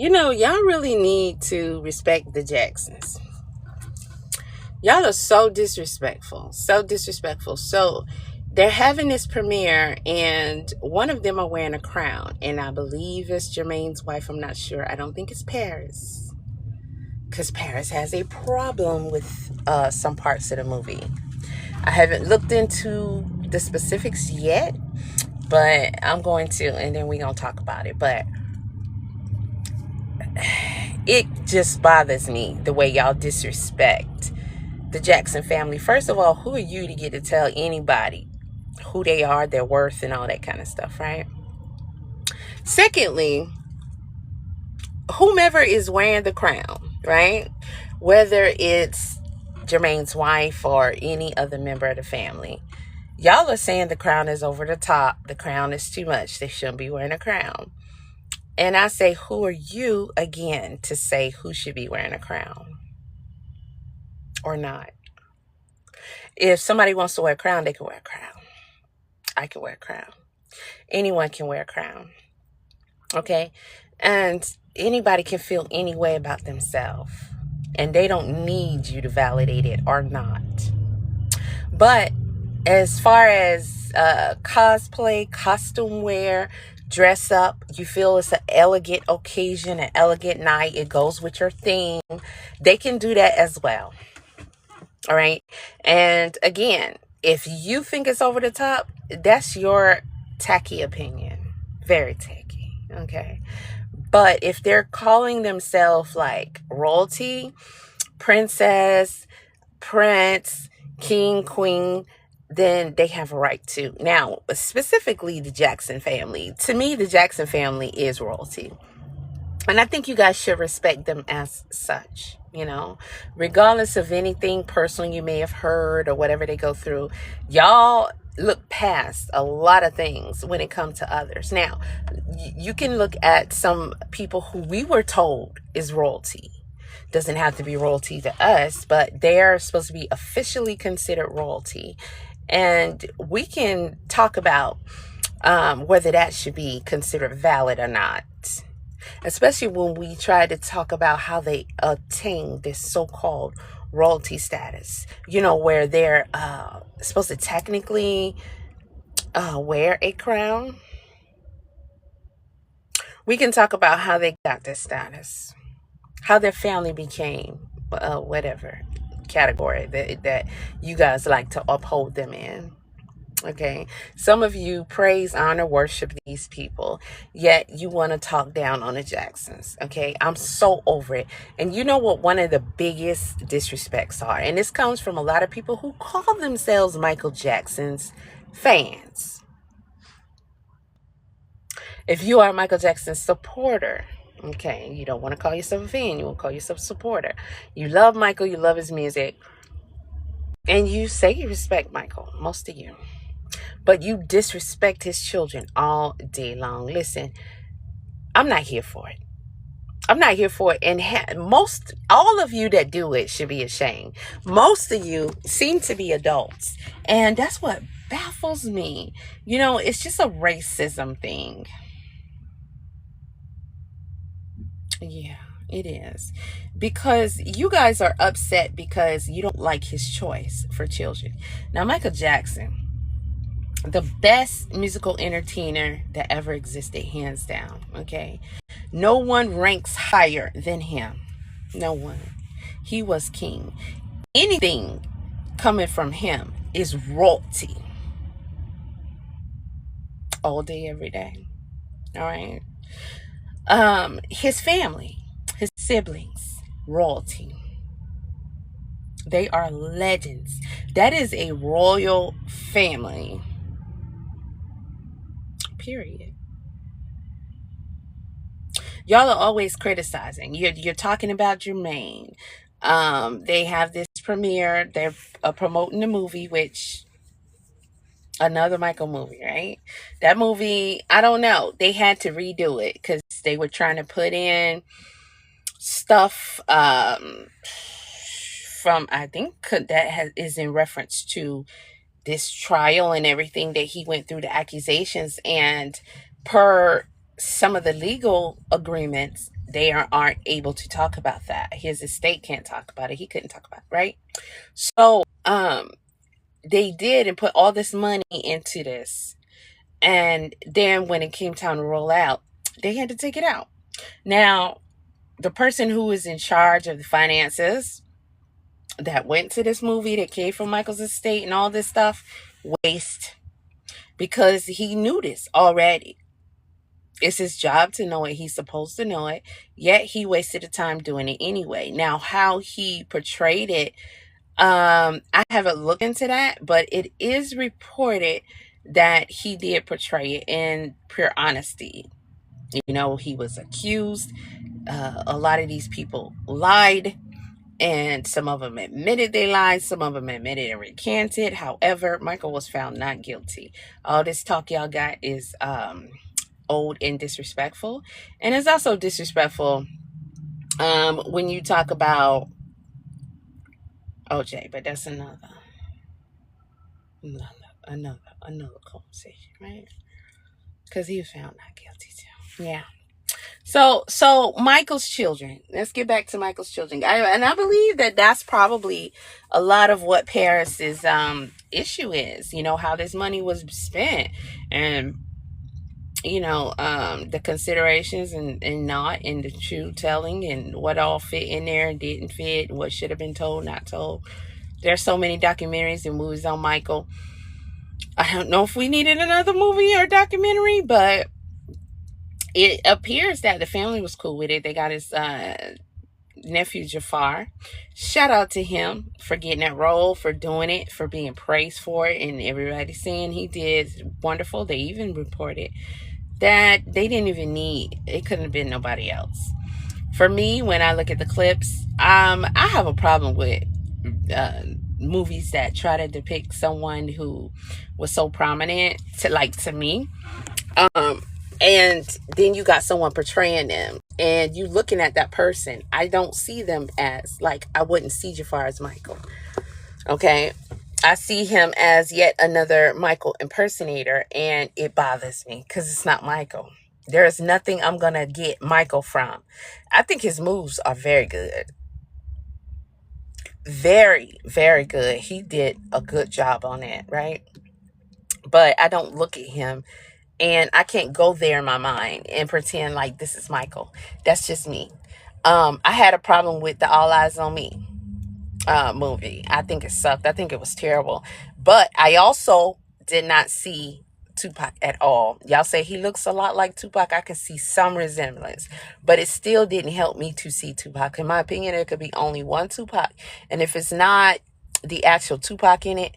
Y'all really need to respect the Jacksons. Y'all are so disrespectful. So disrespectful. So they're having this premiere, and one of them are wearing a crown. And I believe it's Jermaine's wife. I'm not sure. I don't think it's Paris. Because Paris has a problem with some parts of the movie. I haven't looked into the specifics yet, but I'm going to, and then we're going to talk about it. But it just bothers me the way y'all disrespect the Jackson family. First of all, who are you to get to tell anybody who they are, their worth, and all that kind of stuff, right? Secondly, whomever is wearing the crown, right? Whether it's Jermaine's wife or any other member of the family, y'all are saying the crown is over the top. The crown is too much. They shouldn't be wearing a crown. And I say, who are you, again, to say who should be wearing a crown or not? If somebody wants to wear a crown, they can wear a crown. I can wear a crown. Anyone can wear a crown. Okay? And anybody can feel any way about themselves. And they don't need you to validate it or not. But as far as cosplay, costume wear, dress up, you feel it's an elegant occasion, an elegant night, it goes with your theme, they can do that as well. All right. And again, if you think it's over the top, that's your tacky opinion. Very tacky. Okay. But if they're calling themselves like royalty, princess, prince, king, queen, then they have a right to. Now, specifically the Jackson family. To me, the Jackson family is royalty. And I think you guys should respect them as such, regardless of anything personal you may have heard or whatever they go through. Y'all look past a lot of things when it comes to others. Now, you can look at some people who we were told is royalty. Doesn't have to be royalty to us, but they're supposed to be officially considered royalty. And we can talk about whether that should be considered valid or not. Especially when we try to talk about how they attain this so-called royalty status, where they're supposed to technically wear a crown. We can talk about how they got this status, how their family became whatever category that you guys like to uphold them in. Okay, some of you praise, honor, worship these people, yet you want to talk down on the Jacksons. Okay, I'm so over it. And you know what one of the biggest disrespects are? And this comes from a lot of people who call themselves Michael Jackson's fans. If you are a Michael Jackson supporter, okay, you don't want to call yourself a fan, you will call yourself a supporter. You love Michael, you love his music, and you say you respect Michael, most of you. But you disrespect his children all day long. Listen, I'm not here for it. I'm not here for it. And all of you that do it should be ashamed. Most of you seem to be adults. And that's what baffles me. It's just a racism thing. Yeah, it is. Because you guys are upset because you don't like his choice for children. Now, Michael Jackson, the best musical entertainer that ever existed, hands down. Okay, no one ranks higher than him. No one. He was king. Anything coming from him is royalty. All day, every day. All right. His family, his siblings, royalty. They are legends. That is a royal family. Period. Y'all are always criticizing. You're talking about Jermaine. They have this premiere. They're promoting the movie, which another Michael movie, right? That movie, I don't know. They had to redo it because they were trying to put in stuff from, I think that is in reference to this trial and everything that he went through, the accusations, and per some of the legal agreements, they aren't able to talk about that. His estate can't talk about it. He couldn't talk about it, right? So they did and put all this money into this. And then when it came time to roll out, they had to take it out. Now, the person who was in charge of the finances that went to this movie that came from Michael's estate and all this stuff, waste, because he knew this already. It's his job to know it. He's supposed to know it. Yet he wasted the time doing it anyway. Now, how he portrayed it, I haven't looked into that, but it is reported that he did portray it in pure honesty. You know, he was accused. A lot of these people lied, and some of them admitted they lied. Some of them admitted and recanted. However, Michael was found not guilty. All this talk y'all got is old and disrespectful, and it's also disrespectful when you talk about OJ, but that's another conversation, right? Because he was found not guilty too. Yeah. So Michael's children. Let's get back to Michael's children. I believe that that's probably a lot of what Paris's issue is. You know, how this money was spent, and you know, the considerations and not, and the true telling, and what all fit in there and didn't fit, what should have been told, not told. There's so many documentaries and movies on Michael. I don't know if we needed another movie or documentary, but it appears that the family was cool with it. They got his nephew Jafar. Shout out to him for getting that role, for doing it, for being praised for it, and everybody saying he did wonderful. They even reported that they didn't even need, it couldn't have been nobody else. For me, when I look at the clips, I have a problem with movies that try to depict someone who was so prominent to me. And then you got someone portraying them, and you looking at that person. I don't see them as, like, I wouldn't see Jafar as Michael. Okay. I see him as yet another Michael impersonator, and it bothers me because it's not Michael. There is nothing I'm going to get Michael from. I think his moves are very good. Very, very good. He did a good job on that, right? But I don't look at him, and I can't go there in my mind and pretend like this is Michael. That's just me. I had a problem with the All Eyes on Me movie. I think it sucked. I think it was terrible. But I also did not see Tupac at all. Y'all say he looks a lot like Tupac. I can see some resemblance, but it still didn't help me to see Tupac. In my opinion, there could be only one Tupac, and if it's not the actual Tupac in it,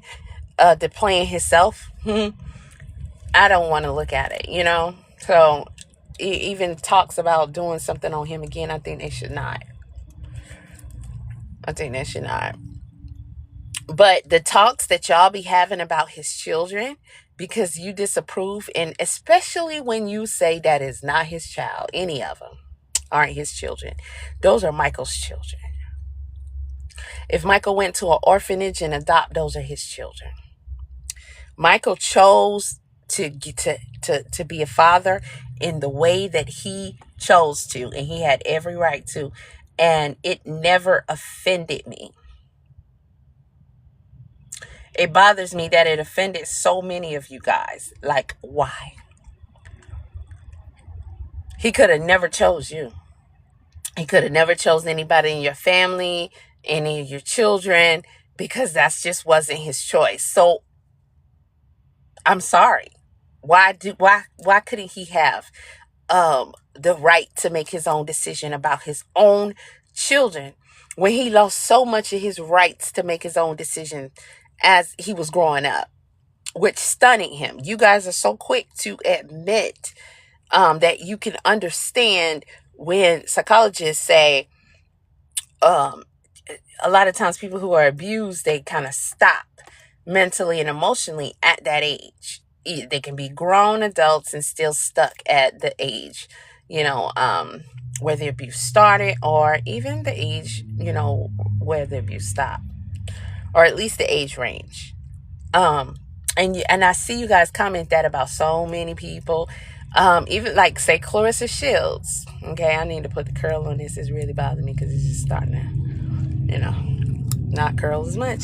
the playing himself, I don't want to look at it, you know? So even talks about doing something on him again, I think they should not. I think they should not. But the talks that y'all be having about his children, because you disapprove, and especially when you say that is not his child, any of them aren't his children. Those are Michael's children. If Michael went to an orphanage and adopt, those are his children. Michael chose to be a father in the way that he chose to, and he had every right to, and it never offended me. It bothers me that it offended so many of you guys. Like, why? He could have never chose you. He could have never chosen anybody in your family, any of your children, because that just wasn't his choice. So I'm sorry. Why couldn't he have the right to make his own decision about his own children when he lost so much of his rights to make his own decision as he was growing up, which stunning him? You guys are so quick to admit that you can understand when psychologists say a lot of times people who are abused, they kind of stop mentally and emotionally at that age. They can be grown adults and still stuck at the age, where the abuse started, or even the age, where the abuse stopped, or at least the age range. And I see you guys comment that about so many people. Even like say Clarissa Shields. Okay, I need to put the curl on this. It's really bothering me because it's just starting to, not curl as much.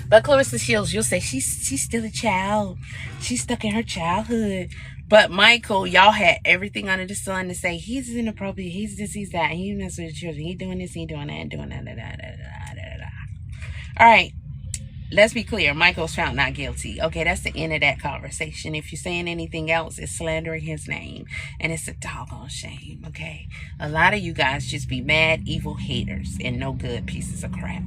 But Clarissa Shields, you'll say she's still a child. She's stuck in her childhood. But Michael, y'all had everything under the sun to say he's inappropriate, he's this, he's that, he messes with children, he doing this, he doing that, and doing that. Da, da, da, da, da, da. All right, let's be clear. Michael's found not guilty. Okay, that's the end of that conversation. If you're saying anything else, it's slandering his name, and it's a doggone shame. Okay, a lot of you guys just be mad, evil haters and no good pieces of crap.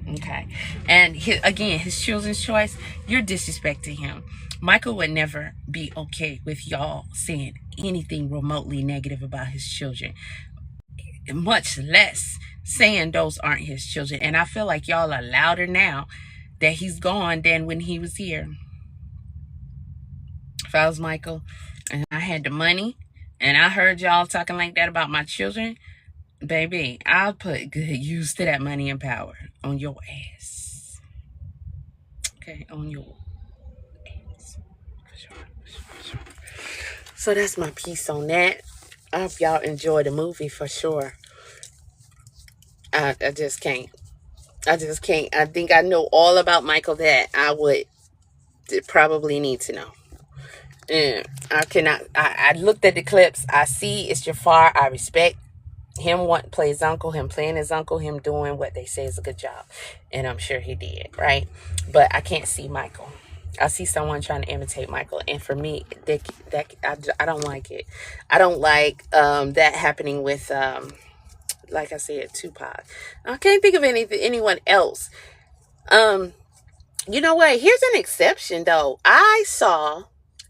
Okay, and his children's choice, you're disrespecting him. Michael would never be okay with y'all saying anything remotely negative about his children, much less saying those aren't his children. And I feel like y'all are louder now that he's gone than when he was here. If I was Michael and I had the money and I heard y'all talking like that about my children, baby, I'll put good use to that money and power on your ass. Okay, on your ass. For sure. So that's my piece on that. I hope y'all enjoy the movie for sure. I just can't. I think I know all about Michael that I would probably need to know. And I cannot. I looked at the clips. I see it's Jafar. I respect him play his uncle, him playing his uncle, him doing what they say is a good job. And I'm sure he did, right? But I can't see Michael. I see someone trying to imitate Michael. And for me, I don't like it. I don't like that happening with, like I said, Tupac. I can't think of anyone else. You know what? Here's an exception, though. I saw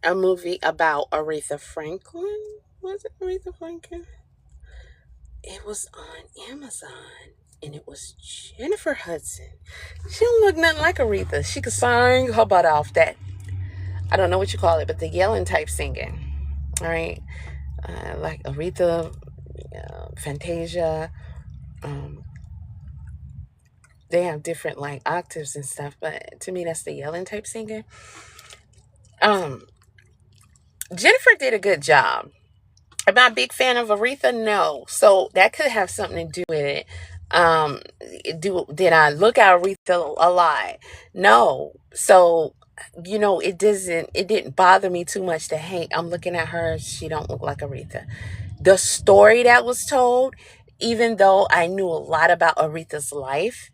a movie about Aretha Franklin. Was it Aretha Franklin? It was on Amazon, and it was Jennifer Hudson. She don't look nothing like Aretha. She could sing her butt off. That, I don't know what you call it, but the yelling type singing. All right? Like Aretha, Fantasia. They have different like octaves and stuff, but to me that's the yelling type singing. Jennifer did a good job. Am I a big fan of Aretha? No. So that could have something to do with it. Did I look at Aretha a lot? No. So, it didn't bother me too much to hate. I'm looking at her. She don't look like Aretha. The story that was told, even though I knew a lot about Aretha's life,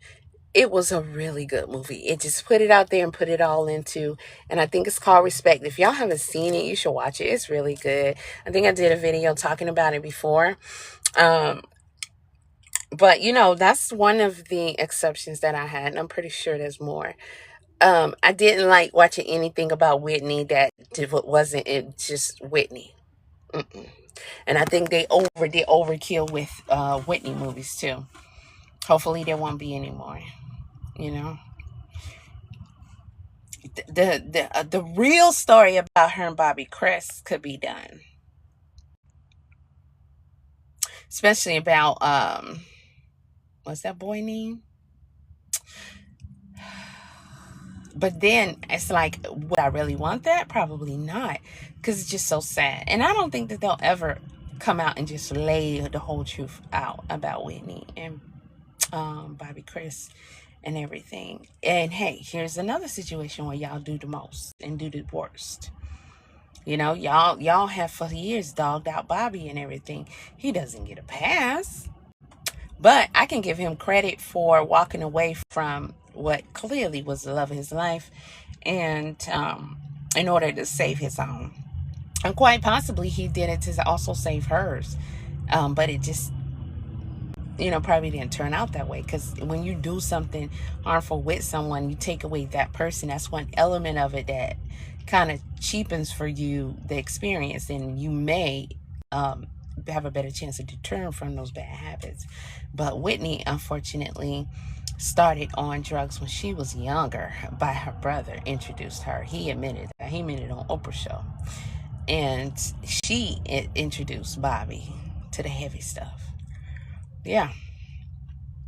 it was a really good movie. It just put it out there and put it all into, and I think it's called Respect. If y'all haven't seen it, you should watch it. It's really good. I think I did a video talking about it before. But that's one of the exceptions that I had, and I'm pretty sure there's more. I didn't like watching anything about Whitney that wasn't it just Whitney. And I think they did overkill with Whitney movies too. Hopefully there won't be any more. The real story about her and Bobby Crest could be done, especially about what's that boy name? But then it's like, would I really want that? Probably not, because it's just so sad. And I don't think that they'll ever come out and just lay the whole truth out about Whitney and Bobby Crest and everything. And hey, here's another situation where y'all do the most and do the worst. Y'all have for years dogged out Bobby and everything. He doesn't get a pass. But I can give him credit for walking away from what clearly was the love of his life, and in order to save his own. And quite possibly he did it to also save hers. But it just, probably didn't turn out that way, because when you do something harmful with someone, you take away that person. That's one element of it that kind of cheapens for you the experience, and you may have a better chance of deterring from those bad habits. But Whitney, unfortunately, started on drugs when she was younger by her brother, introduced her. He admitted that. He admitted on Oprah show. And she introduced Bobby to the heavy stuff. Yeah.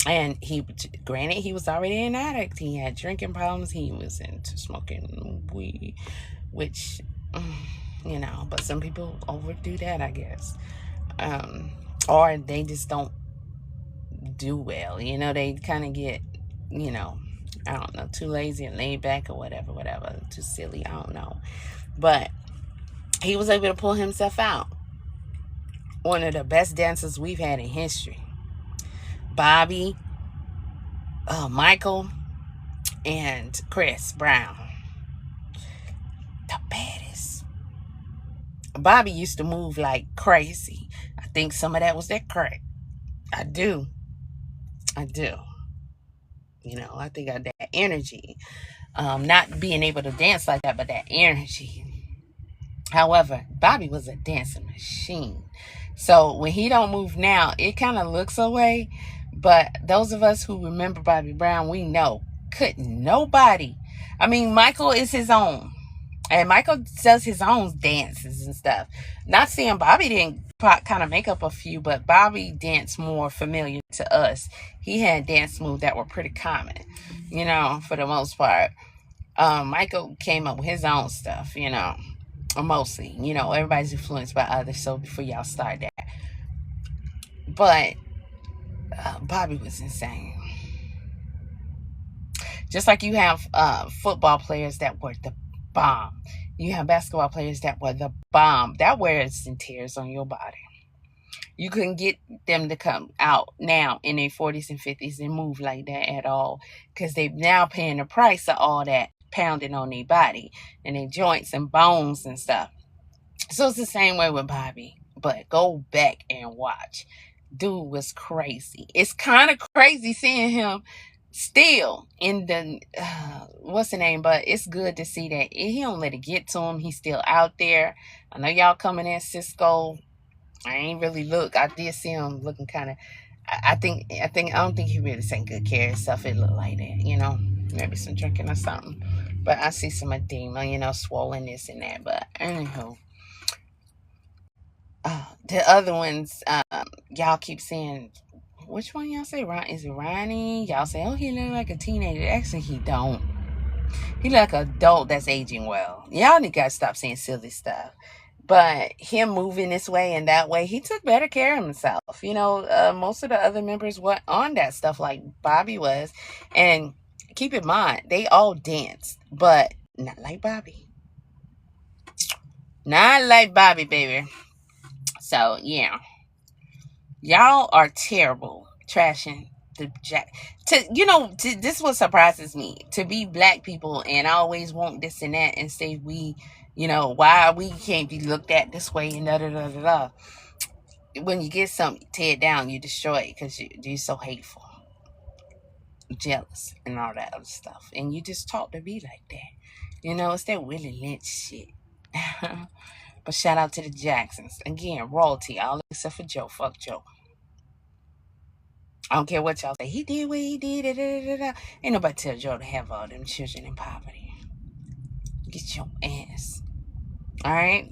And granted, he was already an addict. He had drinking problems. He was into smoking weed, which But some people overdo that, I guess. Or they just don't do well. They kind of get, I don't know, too lazy and laid back or whatever, too silly. I don't know. But he was able to pull himself out. One of the best dancers we've had in history. Bobby, Michael, and Chris Brown. The baddest. Bobby used to move like crazy. I think some of that was that crack. I do. I think I had that energy. Not being able to dance like that, but that energy. However, Bobby was a dancing machine. So when he don't move now, it kind of looks away. But those of us who remember Bobby Brown, we know couldn't nobody. I mean, Michael is his own. And Michael does his own dances and stuff. Not saying Bobby didn't kind of make up a few, but Bobby danced more familiar to us. He had dance moves that were pretty common, for the most part. Michael came up with his own stuff, mostly. Everybody's influenced by others, so before y'all start that. But Bobby was insane. Just like you have football players that were the bomb. You have basketball players that were the bomb. That wears and tears on your body. You couldn't get them to come out now in their 40s and 50s and move like that at all, because they're now paying the price of all that pounding on their body and their joints and bones and stuff. So it's the same way with Bobby, but go back and watch. Dude was crazy. It's kind of crazy seeing him still in the what's the name, but it's good to see that he don't let it get to him. He's still out there. I know y'all coming in Cisco. I ain't really look. I did see him looking kind of. I don't think he really taking good care of himself. It looked like that, maybe some drinking or something. But I see some edema, swollen this and that. But anywho, the other ones, y'all keep saying, which one y'all say? Is it Ronnie? Y'all say, oh, he look like a teenager. Actually, he don't. He look like an adult that's aging well. Y'all need to stop saying silly stuff. But him moving this way and that way, he took better care of himself. Most of the other members weren't on that stuff like Bobby was. And keep in mind, they all danced, but not like Bobby. Not like Bobby, baby. So, yeah. Y'all are terrible trashing the jack. This is what surprises me. To be black people and always want this and that and say we, why we can't be looked at this way and da da da da da. When you get something teared down, you destroy it because you're so hateful, jealous, and all that other stuff. And you just taught to be like that. It's that Willie Lynch shit. But shout out to the Jacksons. Again, royalty, all except for Joe. Fuck Joe. I don't care what y'all say. He did what he did. Da, da, da, da. Ain't nobody tell Joe to have all them children in poverty. Get your ass. All right?